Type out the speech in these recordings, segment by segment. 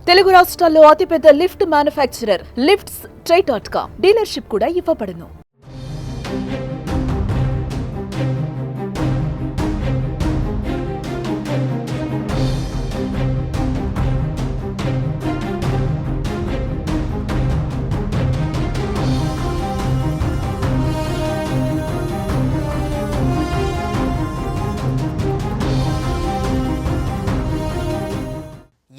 తెలుగు రాష్ట్రాల్లో అతిపెద్ద lift manufacturer lifts ట్రై.com dealership కూడా ఇవ్వబడును.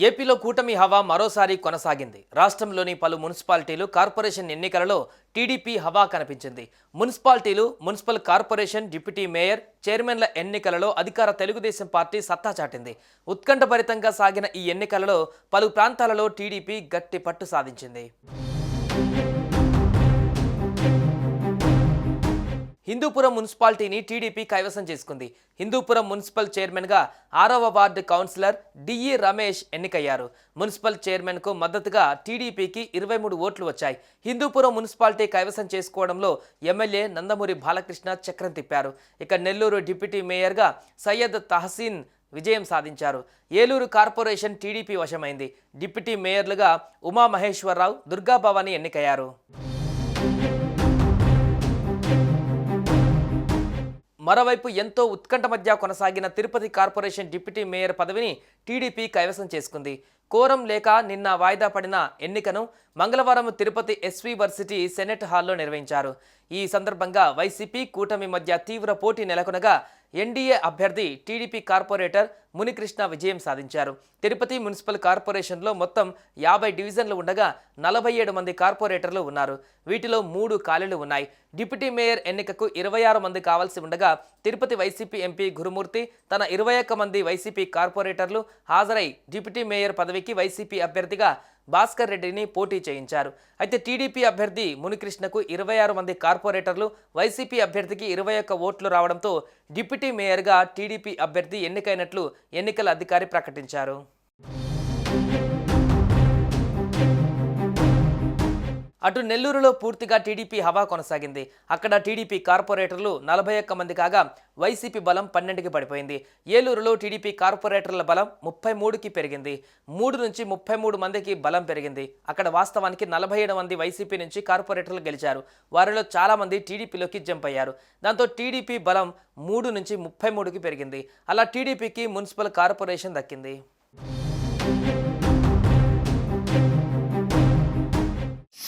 ఏపీలో కూటమి హవా మరోసారి కొనసాగింది. రాష్ట్రంలోని పలు మున్సిపాలిటీలు, కార్పొరేషన్ ఎన్నికలలో టీడీపీ హవా కనిపించింది. మున్సిపాలిటీలు, మున్సిపల్ కార్పొరేషన్, డిప్యూటీ మేయర్, చైర్మన్ల ఎన్నికలలో అధికార తెలుగుదేశం పార్టీ సత్తా చాటింది. ఉత్కంఠభరితంగా సాగిన ఈ ఎన్నికలలో పలు ప్రాంతాలలో టీడీపీ గట్టి పట్టు సాధించింది. హిందూపురం మున్సిపాలిటీని టీడీపీ కైవసం చేసుకుంది. హిందూపురం మున్సిపల్ చైర్మన్గా 6వ వార్డు కౌన్సిలర్ డిఈ రమేష్ ఎన్నికయ్యారు. మున్సిపల్ చైర్మన్కు మద్దతుగా టీడీపీకి 23 ఓట్లు వచ్చాయి. హిందూపురం మున్సిపాలిటీ కైవసం చేసుకోవడంలో ఎమ్మెల్యే నందమూరి బాలకృష్ణ చక్రం తిప్పారు. ఇక నెల్లూరు డిప్యూటీ మేయర్గా సయ్యద్ తహసీన్ విజయం సాధించారు. ఏలూరు కార్పొరేషన్ టీడీపీ వశమైంది. డిప్యూటీ మేయర్లుగా ఉమామహేశ్వరరావు, దుర్గాభవాని ఎన్నికయ్యారు. మరోవైపు ఎంతో ఉత్కంఠ మధ్య కొనసాగిన తిరుపతి కార్పొరేషన్ డిప్యూటీ మేయర్ పదవిని టీడీపీ కైవసం చేసుకుంది. కోరం లేక నిన్న వాయిదా పడిన ఎన్నికను మంగళవారం తిరుపతి ఎస్వి వర్సిటీ సెనెట్ హాల్లో నిర్వహించారు. ఈ సందర్భంగా వైసీపీ, కూటమి మధ్య తీవ్ర పోటీ నెలకొనగా ఎన్డీఏ అభ్యర్థి టీడీపీ కార్పొరేటర్ మునికృష్ణ విజయం సాధించారు. తిరుపతి మున్సిపల్ కార్పొరేషన్లో మొత్తం 50 డివిజన్లు ఉండగా 47 మంది కార్పొరేటర్లు ఉన్నారు. వీటిలో 3 ఖాళీలు ఉన్నాయి. డిప్యూటీ మేయర్ ఎన్నికకు 26 మంది కావాల్సి ఉండగా తిరుపతి వైసీపీ ఎంపీ గురుమూర్తి తన 21 మంది వైసీపీ కార్పొరేటర్లు హాజరై డిప్యూటీ మేయర్ పదవికి వైసీపీ అభ్యర్థిగా భాస్కర్ రెడ్డిని పోటీ చేయించారు. అయితే టీడీపీ అభ్యర్థి మునికృష్ణకు 26 మంది కార్పొరేటర్లు, వైసీపీ అభ్యర్థికి 21 ఓట్లు రావడంతో డిప్యూటీ మేయర్గా టీడీపీ అభ్యర్థి ఎన్నికైనట్లు ఎన్నికల అధికారి ప్రకటించారు. అటు నెల్లూరులో పూర్తిగా టీడీపీ హవా కొనసాగింది. అక్కడ టీడీపీ కార్పొరేటర్లు 41 మంది కాగా వైసీపీ బలం 12కి పడిపోయింది. ఏలూరులో టీడీపీ కార్పొరేటర్ల బలం 33కి పెరిగింది. 3 నుంచి 33 మందికి బలం పెరిగింది. అక్కడ వాస్తవానికి 47 మంది వైసీపీ నుంచి కార్పొరేటర్లు గెలిచారు. వారిలో చాలా మంది టీడీపీలోకి జంప్ అయ్యారు. దాంతో టీడీపీ బలం 3 నుంచి 33కి పెరిగింది. అలా టీడీపీకి మున్సిపల్ కార్పొరేషన్ దక్కింది.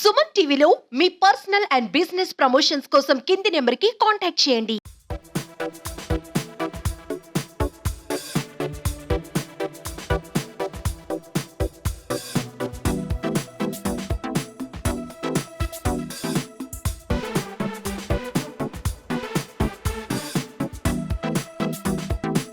సుమన్ టీవీలో మీ పర్సనల్ అండ్ బిజినెస్ ప్రమోషన్స్ కోసం కింది నెంబర్కి కాంటాక్ట్ చేయండి.